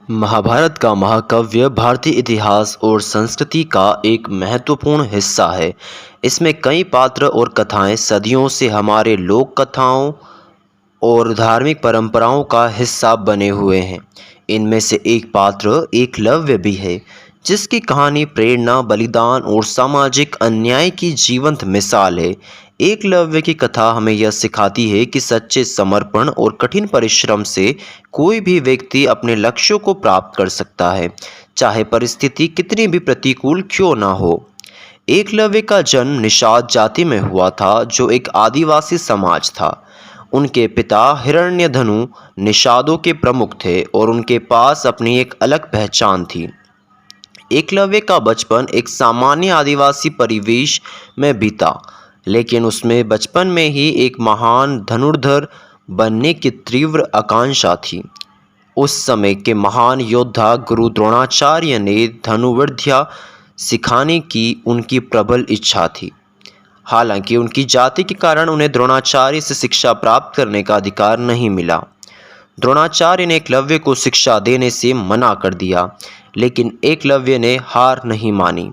महाभारत का महाकाव्य भारतीय इतिहास और संस्कृति का एक महत्वपूर्ण हिस्सा है। इसमें कई पात्र और कथाएं सदियों से हमारे लोक कथाओं और धार्मिक परंपराओं का हिस्सा बने हुए हैं। इनमें से एक पात्र एकलव्य भी है, जिसकी कहानी प्रेरणा, बलिदान और सामाजिक अन्याय की जीवंत मिसाल है। एकलव्य की कथा हमें यह सिखाती है कि सच्चे समर्पण और कठिन परिश्रम से कोई भी व्यक्ति अपने लक्ष्यों को प्राप्त कर सकता है, चाहे परिस्थिति कितनी भी प्रतिकूल क्यों ना हो। एकलव्य का जन्म निषाद जाति में हुआ था, जो एक आदिवासी समाज था। उनके पिता हिरण्यधनु निषादों के प्रमुख थे और उनके पास अपनी एक अलग पहचान थी। एकलव्य का बचपन एक सामान्य आदिवासी परिवेश में बीता, लेकिन उसमें बचपन में ही एक महान धनुर्धर बनने की तीव्र आकांक्षा थी। उस समय के महान योद्धा गुरु द्रोणाचार्य ने धनुर्विद्या सिखाने की उनकी प्रबल इच्छा थी। हालांकि उनकी जाति के कारण उन्हें द्रोणाचार्य से शिक्षा प्राप्त करने का अधिकार नहीं मिला। द्रोणाचार्य ने एकलव्य को शिक्षा देने से मना कर दिया, लेकिन एकलव्य ने हार नहीं मानी।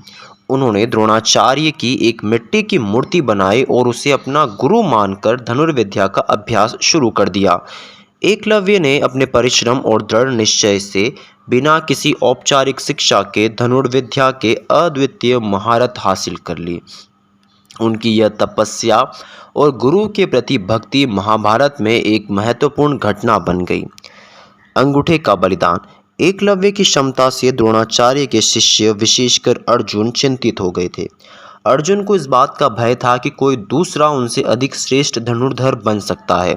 उन्होंने द्रोणाचार्य की एक मिट्टी की मूर्ति बनाई और उसे अपना गुरु मानकर धनुर्विद्या का अभ्यास शुरू कर दिया। एकलव्य ने अपने परिश्रम और दृढ़ निश्चय से बिना किसी औपचारिक शिक्षा के धनुर्विद्या के अद्वितीय महारत हासिल कर ली। उनकी यह तपस्या और गुरु के प्रति भक्ति महाभारत में एक महत्वपूर्ण घटना बन गई। अंगूठे का बलिदान। एकलव्य की क्षमता से द्रोणाचार्य के शिष्य, विशेषकर अर्जुन, चिंतित हो गए थे। अर्जुन को इस बात का भय था कि कोई दूसरा उनसे अधिक श्रेष्ठ धनुर्धर बन सकता है।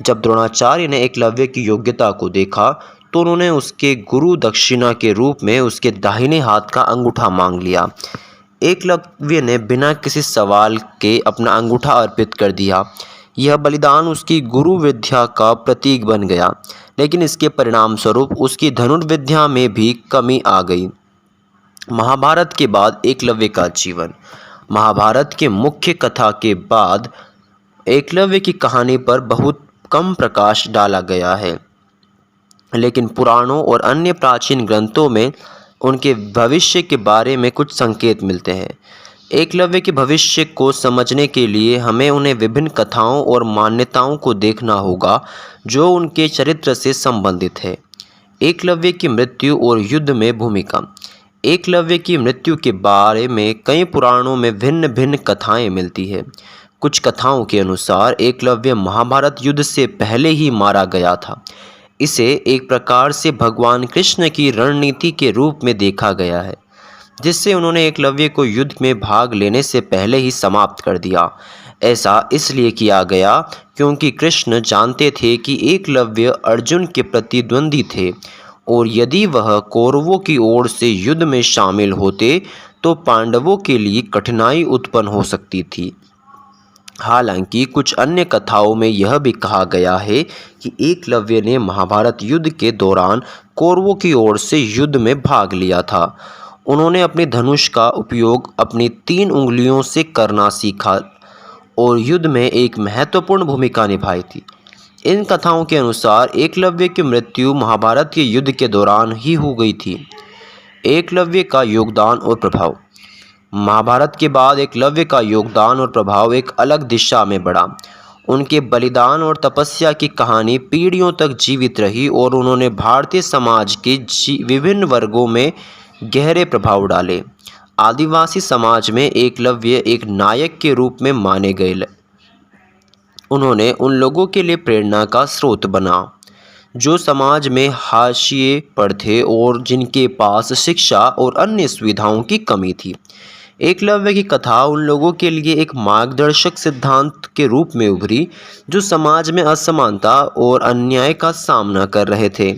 जब द्रोणाचार्य ने एकलव्य की योग्यता को देखा, तो उन्होंने उसके गुरु दक्षिणा के रूप में उसके दाहिने हाथ का अंगूठा मांग लिया। एकलव्य ने बिना किसी सवाल के अपना अंगूठा अर्पित कर दिया। यह बलिदान उसकी गुरु विद्या का प्रतीक बन गया, लेकिन इसके परिणाम स्वरूप उसकी धनुर्विद्या में भी कमी आ गई। महाभारत के बाद एकलव्य का जीवन। महाभारत के मुख्य कथा के बाद एकलव्य की कहानी पर बहुत कम प्रकाश डाला गया है, लेकिन पुराणों और अन्य प्राचीन ग्रंथों में उनके भविष्य के बारे में कुछ संकेत मिलते हैं। एकलव्य के भविष्य को समझने के लिए हमें उन्हें विभिन्न कथाओं और मान्यताओं को देखना होगा जो उनके चरित्र से संबंधित है। एकलव्य की मृत्यु और युद्ध में भूमिका। एकलव्य की मृत्यु के बारे में कई पुराणों में भिन्न भिन्न कथाएं मिलती है। कुछ कथाओं के अनुसार एकलव्य महाभारत युद्ध से पहले ही मारा गया था। इसे एक प्रकार से भगवान कृष्ण की रणनीति के रूप में देखा गया है, जिससे उन्होंने एकलव्य को युद्ध में भाग लेने से पहले ही समाप्त कर दिया। ऐसा इसलिए किया गया क्योंकि कृष्ण जानते थे कि एकलव्य अर्जुन के प्रतिद्वंदी थे, और यदि वह कौरवों की ओर से युद्ध में शामिल होते तो पांडवों के लिए कठिनाई उत्पन्न हो सकती थी। हालांकि कुछ अन्य कथाओं में यह भी कहा गया है कि एकलव्य ने महाभारत युद्ध के दौरान कौरवों की ओर से युद्ध में भाग लिया था। उन्होंने अपने धनुष का उपयोग अपनी 3 उंगलियों से करना सीखा और युद्ध में एक महत्वपूर्ण भूमिका निभाई थी। इन कथाओं के अनुसार एकलव्य की मृत्यु महाभारत के युद्ध के दौरान ही हो गई थी। एकलव्य का योगदान और प्रभाव। महाभारत के बाद एकलव्य का योगदान और प्रभाव एक अलग दिशा में बढ़ा। उनके बलिदान और तपस्या की कहानी पीढ़ियों तक जीवित रही और उन्होंने भारतीय समाज के विभिन्न वर्गों में गहरे प्रभाव डाले। आदिवासी समाज में एकलव्य एक नायक के रूप में माने गए। उन्होंने उन लोगों के लिए प्रेरणा का स्रोत बना जो समाज में हाशिए पर थे और जिनके पास शिक्षा और अन्य सुविधाओं की कमी थी। एकलव्य की कथा उन लोगों के लिए एक मार्गदर्शक सिद्धांत के रूप में उभरी जो समाज में असमानता और अन्याय का सामना कर रहे थे।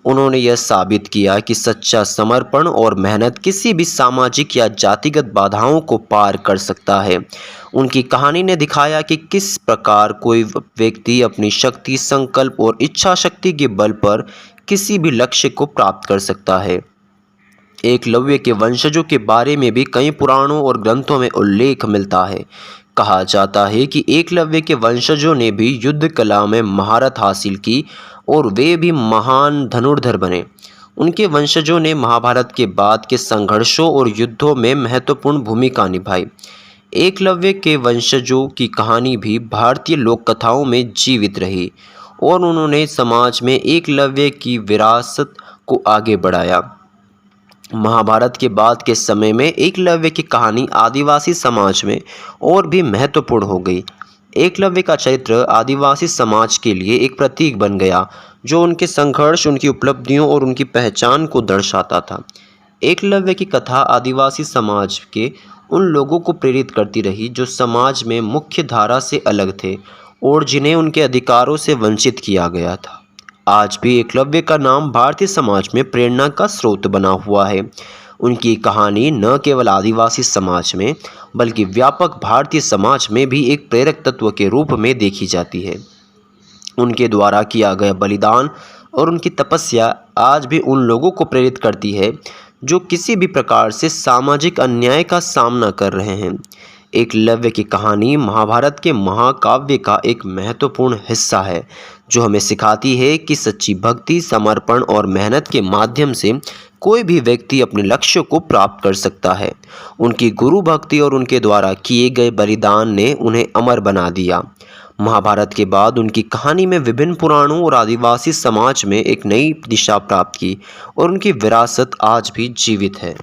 उन्होंने यह साबित किया कि सच्चा समर्पण और मेहनत किसी भी सामाजिक या जातिगत बाधाओं को पार कर सकता है। उनकी कहानी ने दिखाया कि किस प्रकार कोई व्यक्ति अपनी शक्ति, संकल्प और इच्छा शक्ति के बल पर किसी भी लक्ष्य को प्राप्त कर सकता है। एकलव्य के वंशजों के बारे में भी कई पुराणों और ग्रंथों में उल्लेख मिलता है। कहा जाता है कि एकलव्य के वंशजों ने भी युद्ध कला में महारत हासिल की और वे भी महान धनुर्धर बने। उनके वंशजों ने महाभारत के बाद के संघर्षों और युद्धों में महत्वपूर्ण भूमिका निभाई। एकलव्य के वंशजों की कहानी भी भारतीय लोक कथाओं में जीवित रही और उन्होंने समाज में एकलव्य की विरासत को आगे बढ़ाया। महाभारत के बाद के समय में एकलव्य की कहानी आदिवासी समाज में और भी महत्वपूर्ण हो गई। एकलव्य का चरित्र आदिवासी समाज के लिए एक प्रतीक बन गया, जो उनके संघर्ष, उनकी उपलब्धियों और उनकी पहचान को दर्शाता था। एकलव्य की कथा आदिवासी समाज के उन लोगों को प्रेरित करती रही जो समाज में मुख्य धारा से अलग थे और जिन्हें उनके अधिकारों से वंचित किया गया था। आज भी एकलव्य का नाम भारतीय समाज में प्रेरणा का स्रोत बना हुआ है। उनकी कहानी न केवल आदिवासी समाज में बल्कि व्यापक भारतीय समाज में भी एक प्रेरक तत्व के रूप में देखी जाती है। उनके द्वारा किया गया बलिदान और उनकी तपस्या आज भी उन लोगों को प्रेरित करती है जो किसी भी प्रकार से सामाजिक अन्याय का सामना कर रहे हैं। एकलव्य की कहानी महाभारत के महाकाव्य का एक महत्वपूर्ण हिस्सा है, जो हमें सिखाती है कि सच्ची भक्ति, समर्पण और मेहनत के माध्यम से कोई भी व्यक्ति अपने लक्ष्य को प्राप्त कर सकता है। उनकी गुरु भक्ति और उनके द्वारा किए गए बलिदान ने उन्हें अमर बना दिया। महाभारत के बाद उनकी कहानी में विभिन्न पुराणों और आदिवासी समाज में एक नई दिशा प्राप्त की और उनकी विरासत आज भी जीवित है।